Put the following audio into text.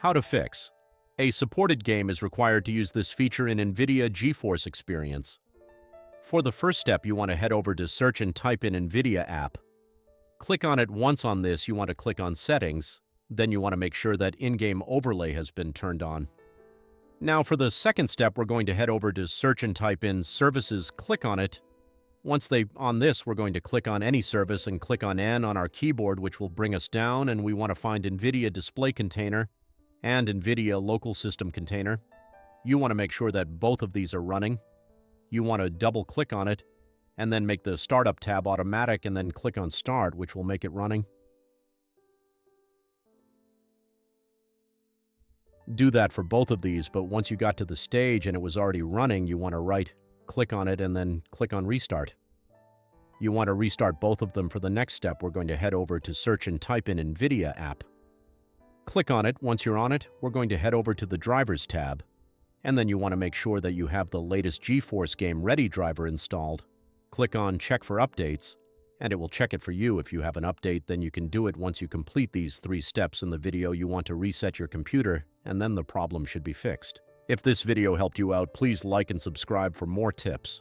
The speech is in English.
How to fix. A supported game is required to use this feature in Nvidia GeForce experience. For the first step, you want to head over to Search and type in Nvidia app. Click on it. Once on this, you want to click on Settings. Then you want to make sure that in-game overlay has been turned on. Now for the second step, we're going to head over to Search and type in Services. Click on it. Once on this, we're going to click on any service and click on N on our keyboard, which will bring us down, and we want to find Nvidia Display Container and Nvidia Local System Container. You want to make sure that both of these are running. You want to double-click on it, and then make the Startup tab automatic, and then click on Start, which will make it running. Do that for both of these, but once you got to the stage and it was already running, you want to right-click on it and then click on Restart. You want to restart both of them. For the next step, we're going to head over to Search and type in Nvidia app. Click on it. Once you're on it, we're going to head over to the Drivers tab, and then you want to make sure that you have the latest GeForce Game Ready driver installed. Click on Check for Updates, and it will check it for you. If you have an update, then you can do it. Once you complete these 3 steps in the video, you want to reset your computer, and then the problem should be fixed. If this video helped you out, please like and subscribe for more tips.